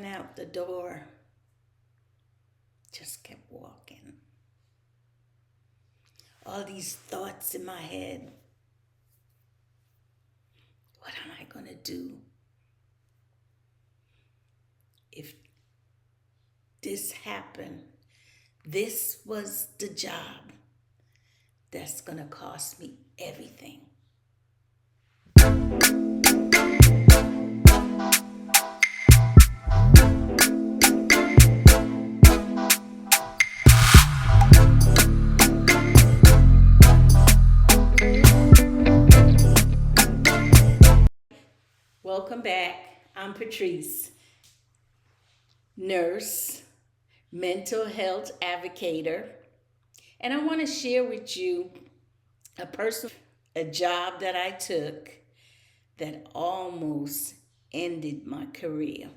went out the door, just kept walking. All these thoughts in my head. What am I going to do if this happened? This was the job that's going to cost me everything. Welcome back. I'm Patrice, nurse, mental health advocator, and I want to share with you a job that I took that almost ended my career.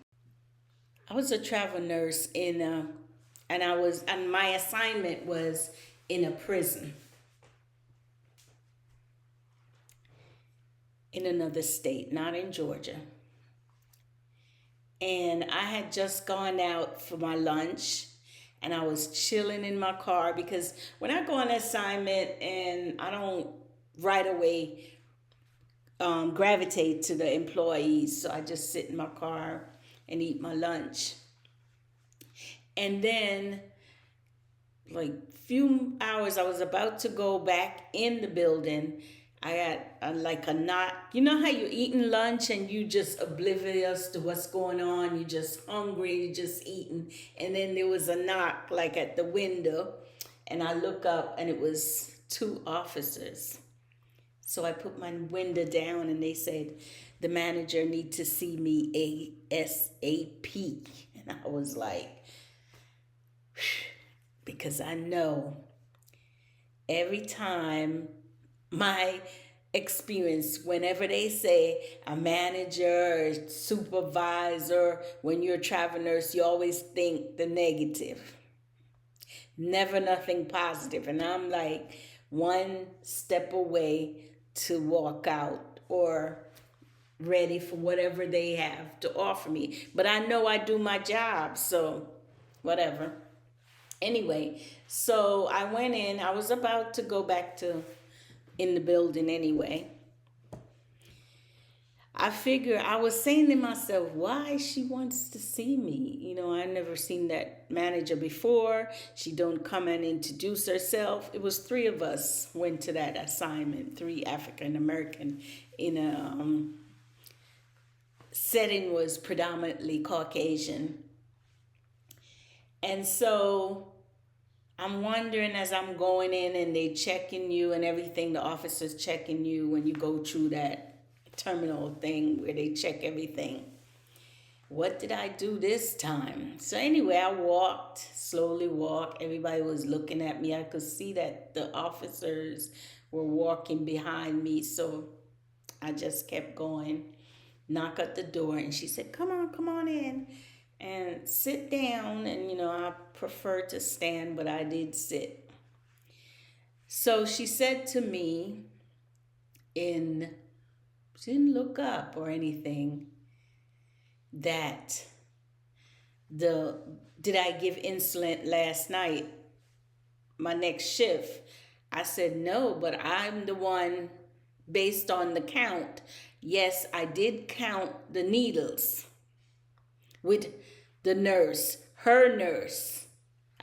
I was a travel nurse and my assignment was in a prison in another state, not in Georgia. And I had just gone out for my lunch and I was chilling in my car because when I go on assignment and I don't right away gravitate to the employees, so I just sit in my car and eat my lunch. And then, like few hours, I was about to go back in the building. I got like a knock. You know how you're eating lunch and you just oblivious to what's going on. You're just hungry, you're just eating. And then there was a knock like at the window. And I look up and it was 2 officers. So I put my window down and they said, the manager need to see me ASAP. And I was like, because I know every time my experience, whenever they say a manager or supervisor, when you're a travel nurse, you always think the negative. Never nothing positive. And I'm like one step away to walk out or ready for whatever they have to offer me. But I know I do my job, so whatever. Anyway, so I went in. I was about to go back in the building anyway. I figure I was saying to myself, why she wants to see me? You know, I never seen that manager before. She don't come and introduce herself. It was 3 of us went to that assignment, 3 African American in a setting was predominantly Caucasian. And so I'm wondering as I'm going in and they checking you and everything, the officers checking you when you go through that terminal thing where they check everything. What did I do this time? So anyway, I slowly walked. Everybody was looking at me. I could see that the officers were walking behind me. So I just kept going, knock at the door. And she said, come on in and sit down. And, you know, I prefer to stand, but I did sit. So she said to me she didn't look up or anything, that did I give insulin last night, my next shift? I said no, but I'm the one based on the count. Yes, I did count the needles with the nurse, her nurse.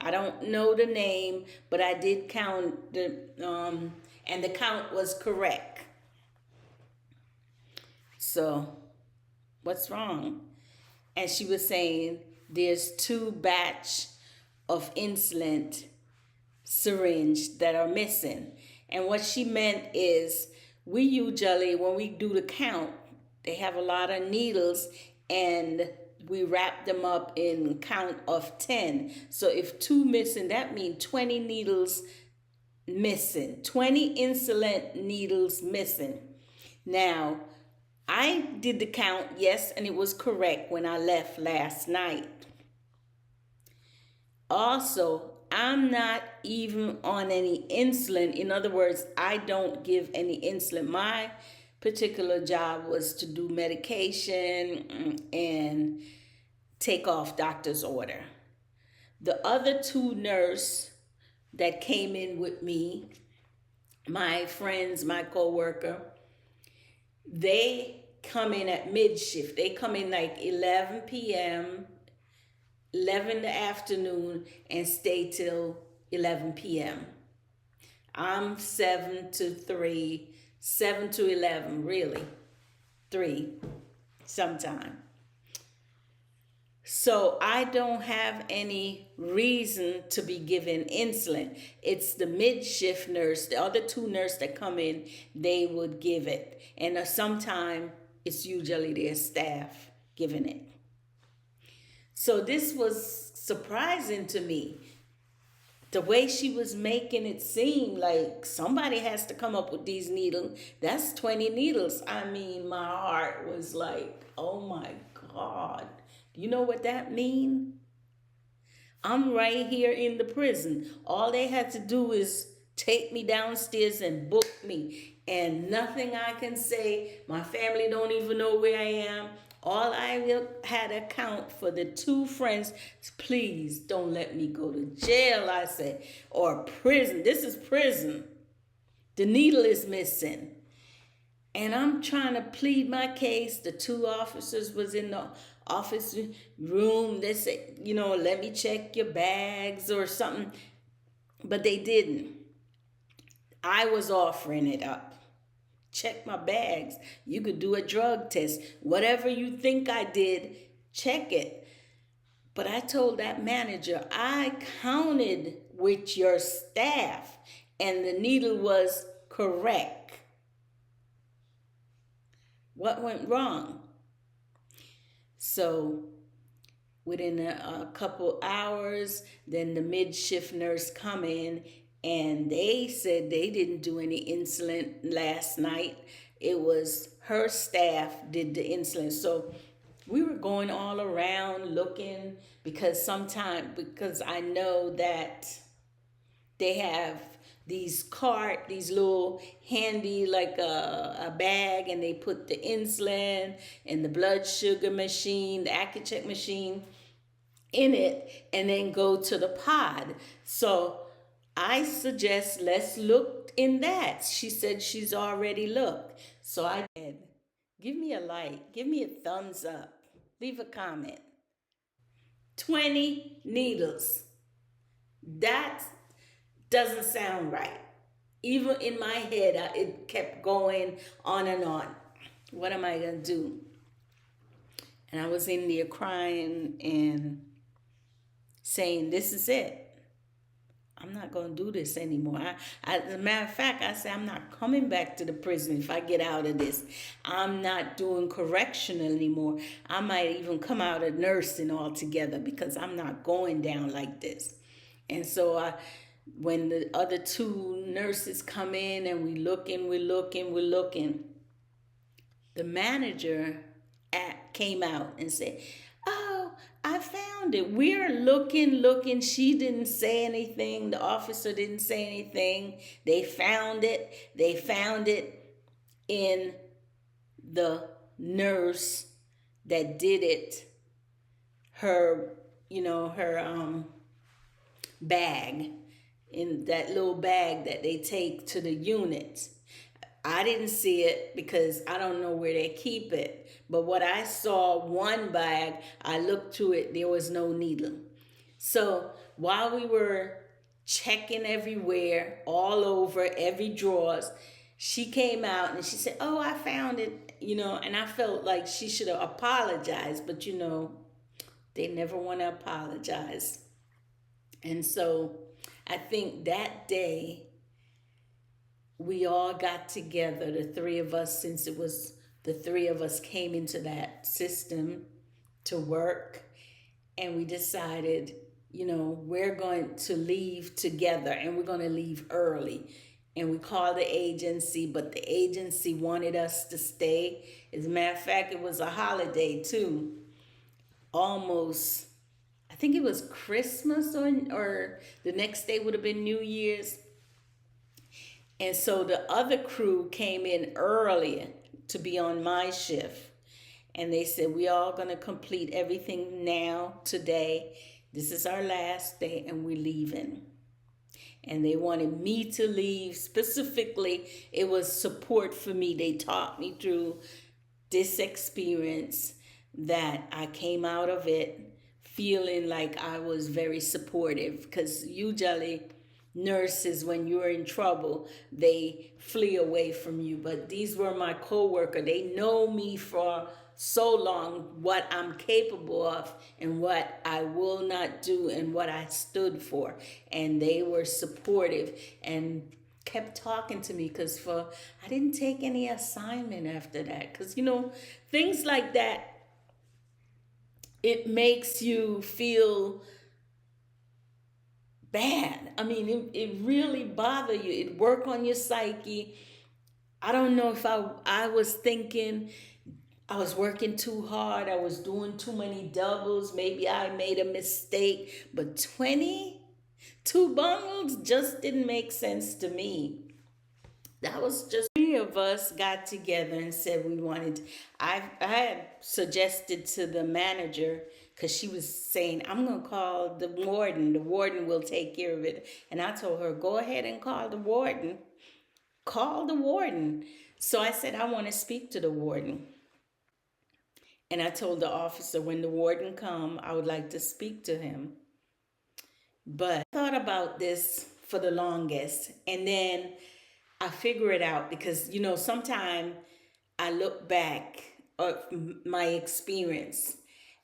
I don't know the name, but I did count and the count was correct. So, what's wrong? And she was saying there's 2 batch of insulin syringe that are missing. And what she meant is we usually, when we do the count, they have a lot of needles and we wrap them up in count of 10. So if 2 missing, that means 20 needles missing, 20 insulin needles missing. Now, I did the count, yes, and it was correct when I left last night. Also, I'm not even on any insulin. In other words, I don't give any insulin. My particular job was to do medication and take off doctor's order. The other two nurse that came in with me, my friends, my co-worker, they come in at mid shift. They come in like 11 p.m., 11 in the afternoon, and stay till 11 p.m. I'm 7 to 3, 7 to 11, really. 3 sometime. So I don't have any reason to be given insulin. It's the mid-shift nurse, the other two nurses that come in, they would give it. And sometime it's usually their staff giving it. So this was surprising to me. The way she was making it seem like somebody has to come up with these needles. That's 20 needles. I mean, my heart was like, oh my God. Do you know what that means? I'm right here in the prison. All they had to do is take me downstairs and book me. And nothing I can say. My family don't even know where I am. All I had to account for the two friends, please don't let me go to jail, I said, or prison. This is prison. The needle is missing. And I'm trying to plead my case. The two officers was in the office room. They said, let me check your bags or something. But they didn't. I was offering it up. Check my bags. You could do a drug test. Whatever you think I did, check it. But I told that manager, I counted with your staff and the needle was correct. What went wrong? So within a couple hours, then the mid-shift nurse come in and they said they didn't do any insulin last night. It was her staff did the insulin. So we were going all around looking because I know that they have these little handy like a bag, and they put the insulin and the blood sugar machine, the Accu-Check machine in it, and then go to the pod. So I suggest let's look in that. She said she's already looked. So I said, give me a like, give me a thumbs up, leave a comment. 20 needles. That doesn't sound right. Even in my head, it kept going on and on. What am I going to do? And I was in there crying and saying, this is it. I'm not going to do this anymore. As a matter of fact, I said, I'm not coming back to the prison if I get out of this. I'm not doing correctional anymore. I might even come out of nursing altogether because I'm not going down like this. And so when the other two nurses come in and we're looking, the manager came out and said, oh, I found it. We're looking. She didn't say anything. The officer didn't say anything. They found it. They found it in the nurse that did it. Her bag, in that little bag that they take to the units. I didn't see it because I don't know where they keep it. But what I saw, one bag, I looked to it, there was no needle. So while we were checking everywhere, all over, every drawers, she came out and she said, oh, I found it, and I felt like she should have apologized. But, they never want to apologize. And so I think that day, we all got together, the three of us, since it was the three of us came into that system to work, and we decided, we're going to leave together and we're going to leave early. And we called the agency, but the agency wanted us to stay. As a matter of fact, it was a holiday too. Almost, I think it was Christmas or the next day would have been New Year's. And so the other crew came in earlier to be on my shift. And they said, we all going to complete everything now, today. This is our last day, and we're leaving. And they wanted me to leave. Specifically, it was support for me. They taught me through this experience that I came out of it feeling like I was very supportive, because usually nurses, when you're in trouble, they flee away from you. But these were my co-worker. They know me for so long, what I'm capable of and what I will not do and what I stood for. And they were supportive and kept talking to me, because I didn't take any assignment after that, because things like that, it makes you feel bad. I mean, it really bother you. It work on your psyche. I don't know if I was thinking I was working too hard. I was doing too many doubles. Maybe I made a mistake. But 22 bundles just didn't make sense to me. That was just three of us got together and said we wanted. I had suggested to the manager, because she was saying, I'm going to call the warden. The warden will take care of it. And I told her, go ahead and call the warden. Call the warden. So I said, I want to speak to the warden. And I told the officer, when the warden come, I would like to speak to him. But I thought about this for the longest. And then I figure it out, because, sometimes I look back at my experience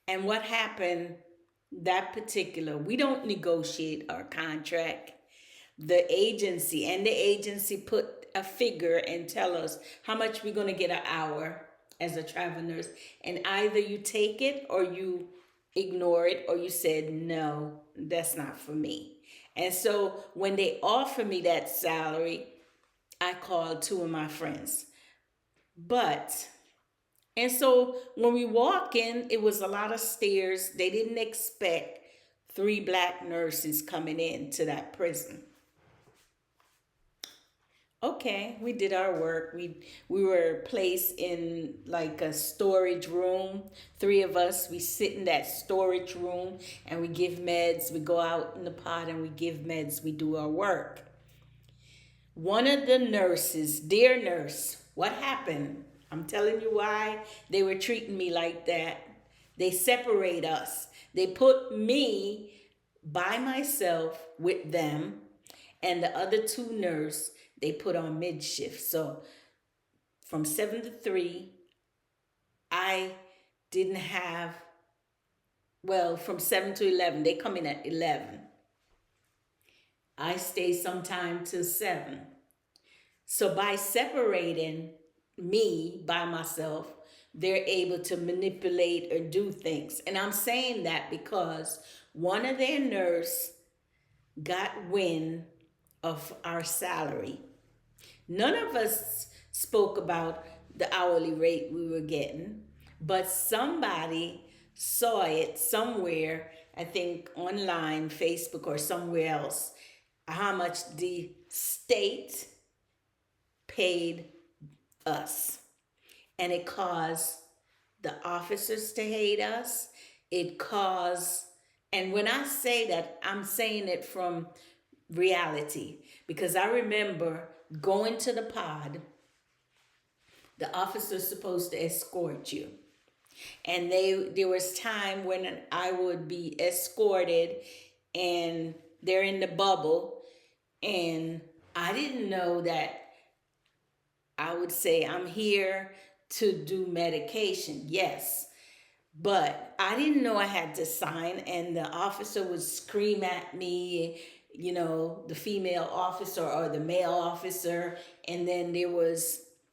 and what happened that particular. We don't negotiate our contract. The agency put a figure and tell us how much we're going to get an hour as a travel nurse. And either you take it or you ignore it, or you said, no, that's not for me. And so when they offered me that salary, I called two of my friends. And so when we walk in, it was a lot of stairs. They didn't expect 3 black nurses coming into that prison. Okay, we did our work. We were placed in like a storage room. 3 of us, we sit in that storage room and we give meds. We go out in the pod and we give meds. We do our work. One of the nurses, dear nurse, what happened? I'm telling you why they were treating me like that. They separate us. They put me by myself with them, and the other 2 nurses, they put on mid-shift. So from 7 to 3, I didn't have, from 7 to 11, they come in at 11. I stay sometime till 7. So by separating me by myself, they're able to manipulate or do things. And I'm saying that because one of their nurses got wind of our salary. None of us spoke about the hourly rate we were getting, but somebody saw it somewhere, I think online, Facebook or somewhere else, how much the state paid us. And it caused the officers to hate us. It caused, and when I say that, I'm saying it from reality, because I remember going to the pod. The officer's supposed to escort you. And there was time when I would be escorted and they're in the bubble, and I didn't know that I would say I'm here to do medication. Yes. But I didn't know I had to sign, and the officer would scream at me, the female officer or the male officer. And then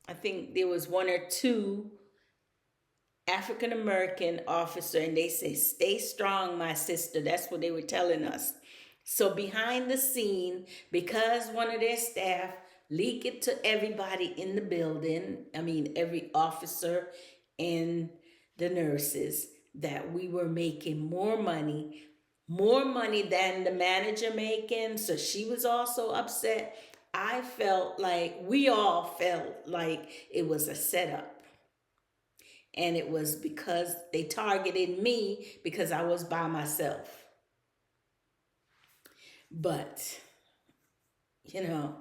I think there was 1 or 2 African-American officer, and they say, stay strong, my sister. That's what they were telling us. So behind the scene, because one of their staff leaked it to everybody in the building, every officer and the nurses, that we were making more money than the manager making. So she was also upset. We all felt like it was a setup. And it was because they targeted me because I was by myself. But, you know,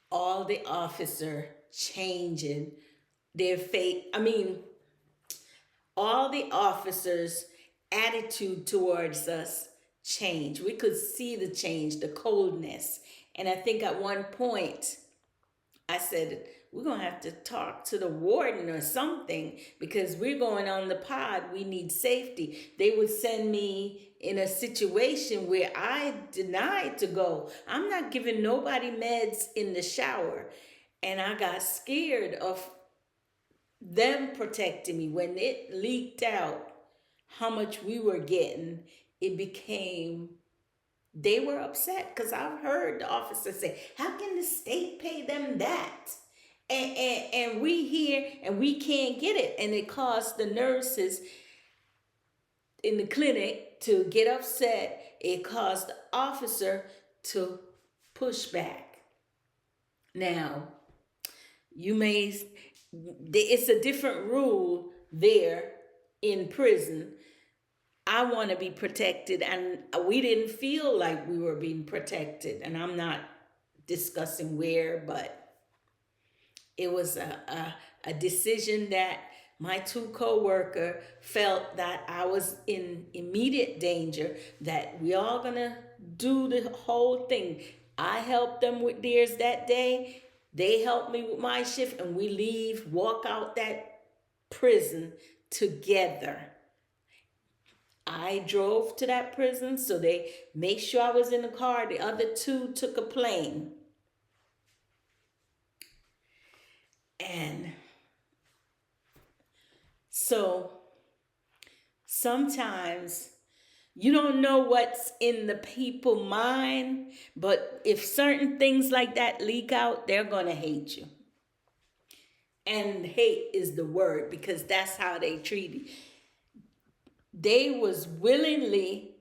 all the officer changing their fate. I mean, all the officers' attitude towards us changed. We could see the change, the coldness. And I think at one point I said, we're going to have to talk to the warden or something because we're going on the pod. We need safety. They would send me in a situation where I denied to go. I'm not giving nobody meds in the shower. And I got scared of them protecting me. When it leaked out how much we were getting, it became, they were upset because I've heard the officer say, how can the state pay them that? And we here and we can't get it. And it caused the nurses in the clinic to get upset. It caused the officer to push back. Now, it's a different rule there in prison. I want to be protected, and we didn't feel like we were being protected. And I'm not discussing where, but it was a decision that my two co-workers felt that I was in immediate danger, that we all gonna do the whole thing. I helped them with theirs that day. They helped me with my shift, and we walk out that prison together. I drove to that prison, so they made sure I was in the car. The other two took a plane. And so sometimes you don't know what's in the people's mind, but if certain things like that leak out, they're going to hate you. And hate is the word, because that's how they treat you. They was willingly,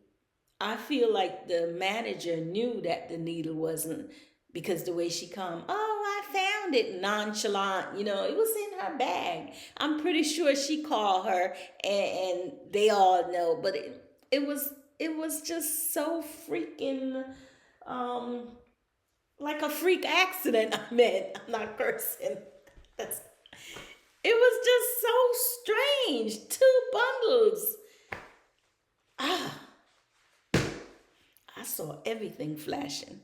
I feel like the manager knew that the needle wasn't, because the way she come, oh, I found it, nonchalant, it was in her bag. I'm pretty sure she called her, and they all know, but it was just so freaking, like a freak accident. I'm not cursing. It was just so strange. 2 bundles. I saw everything flashing.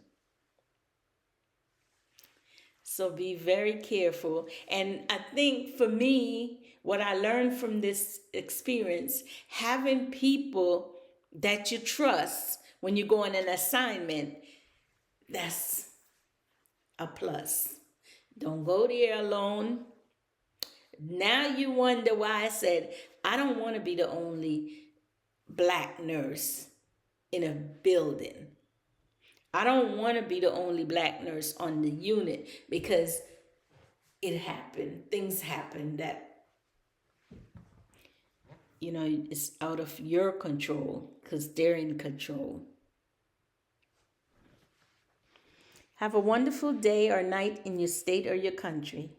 So be very careful. And I think for me, what I learned from this experience, having people that you trust when you go on an assignment, that's a plus. Don't go there alone. Now you wonder why I said, I don't want to be the only Black nurse in a building. I don't want to be the only Black nurse on the unit, because it happened. Things happen that, it's out of your control, because they're in control. Have a wonderful day or night in your state or your country.